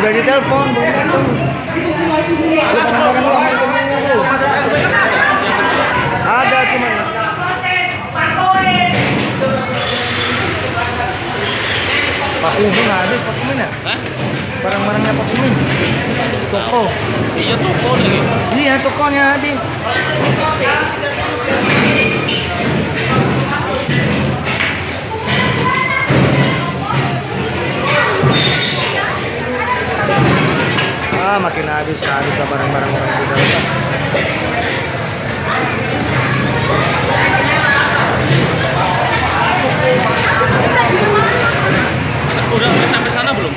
Udah ditelepon, belum datang. Barang-barang lama itu ada cuman Pak Umin habis Pak Umin ya? Hah? Barang-barangnya Pak Umin. Toko. Iya toko lagi. Iya tokonya habis. Makin habis lah barang-barang orang kita. Udah sampai sana belum?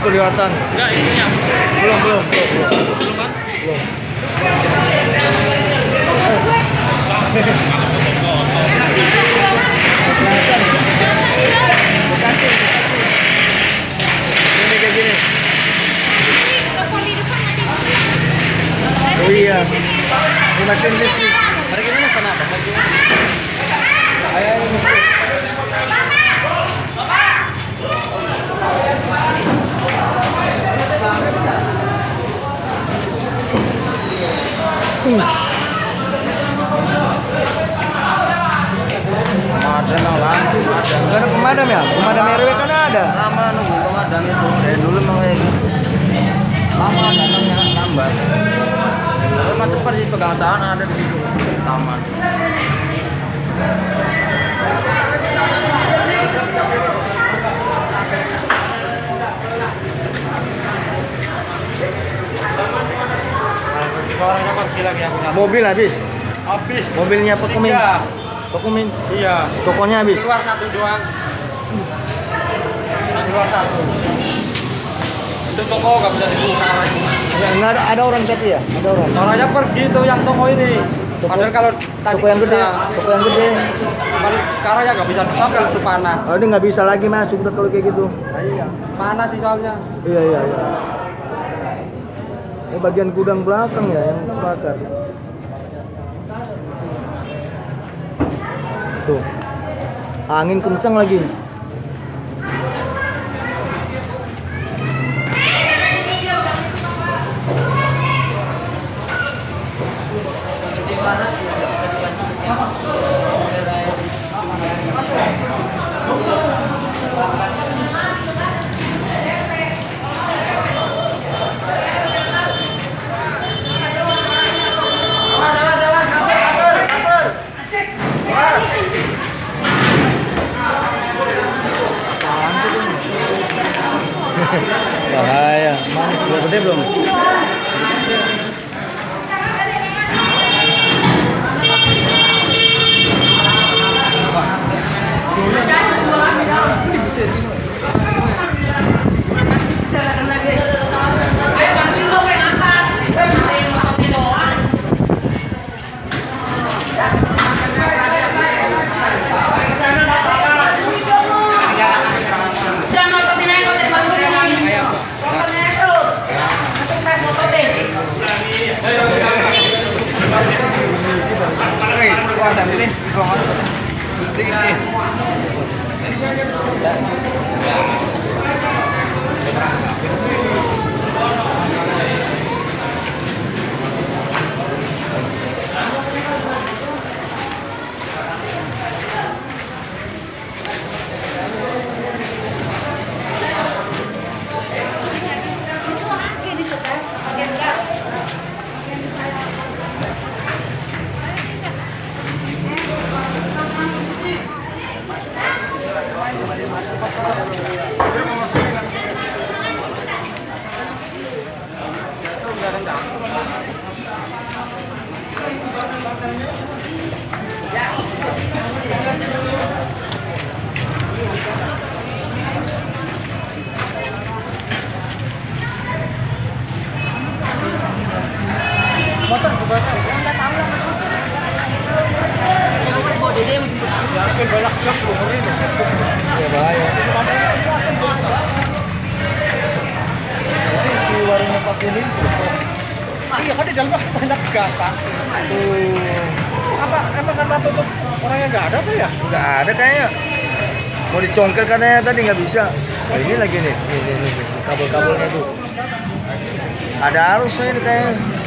Kelihatan. Enggak ininya. Belum. Belum kan? Belum. Ini kayak gini. Oh iya. Ini makin listrik. Hari gimana sana? Hari gimana? Ayo listrik. Pemadam lah, Gak ada pemadam ya? Pemadam RW kan ada. lama nunggu pemadam itu dari dulu makanya lama datangnya lambat. Lama cepat sih pegang sana ada di situ taman. Orangnya pergi lagi aku nyari. Mobil habis. Habis. Mobilnya Pak Umin. Tiga. Pak Umin. Iya. Tokonya habis. Keluar satu doang. Keluar satu. Itu toko nggak bisa dibuka lagi. Ya, nggak ada orang tapi ya? Ada orang. Orangnya pergi tuh yang toko ini. Padahal kalau tadi Toko yang gede. Toko yang gede. Sekarang ya nggak bisa tutup kalau itu panas. Oh, ini nggak bisa lagi masuk udah kalau kayak gitu. Nah, iya. Panas sih soalnya. Iya. Ini bagian gudang belakang ya yang terbakar. Tuh. Angin kencang lagi. Bahaya. Sudah gede belum? Motor kebakar. Yakin banyak gas loh ini. Ya bahaya. Jadi si warungnya Pak Kuning Iya kan di dalam banyak gas pak. Apa kata tutup orangnya nggak ada tuh ya? nggak ada kayaknya. Mau dicongkel katanya tadi nggak bisa. Nah, ini lagi nih. Ini. kabel-kabelnya tuh. Ada arusnya ini kayaknya.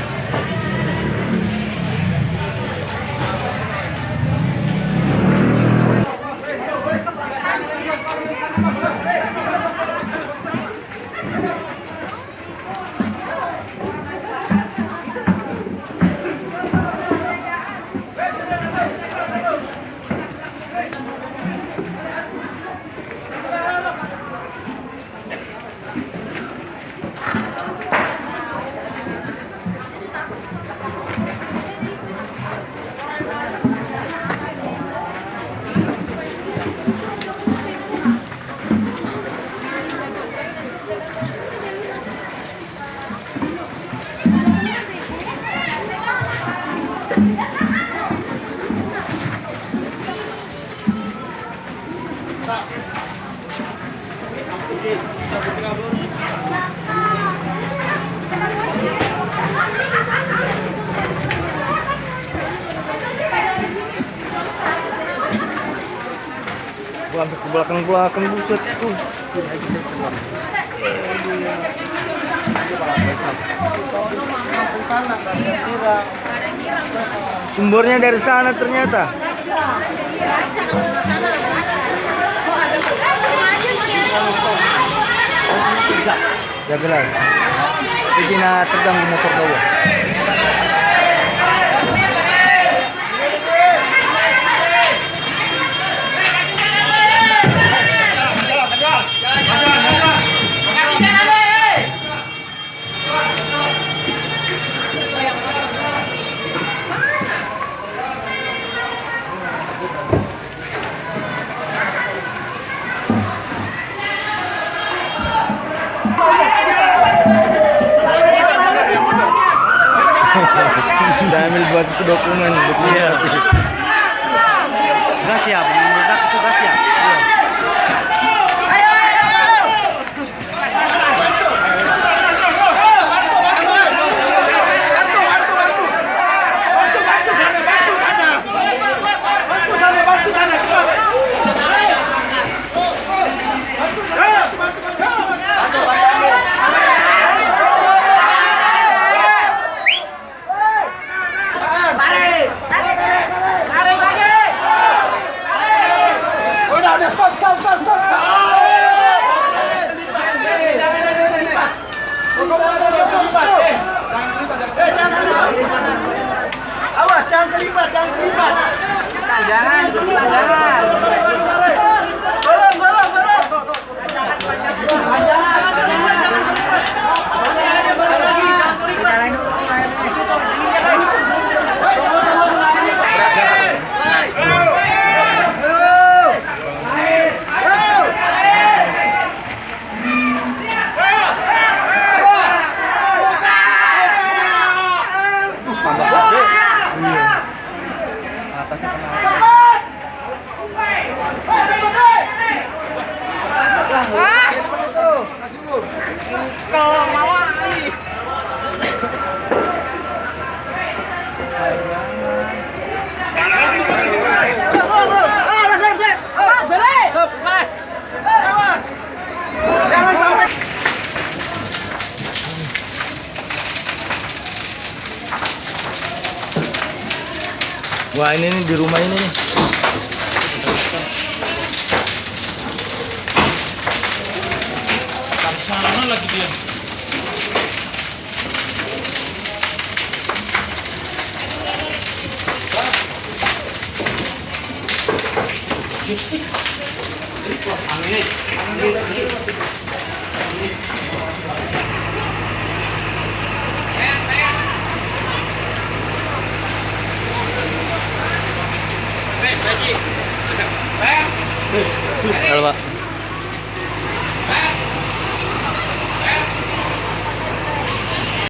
Gua ambil ke belakang buset tuh. Sumbernya dari sana ternyata. Jaga lah. Bikin terganggu motor bawah. Udah ambil buat dokumen. Iya sih. Gak siap, mendadak itu gak siap. Awas, jangan kelipat. Jangan. Kalau mau Wah ini nih di rumah ini nih. Sana lagi dia. Angin.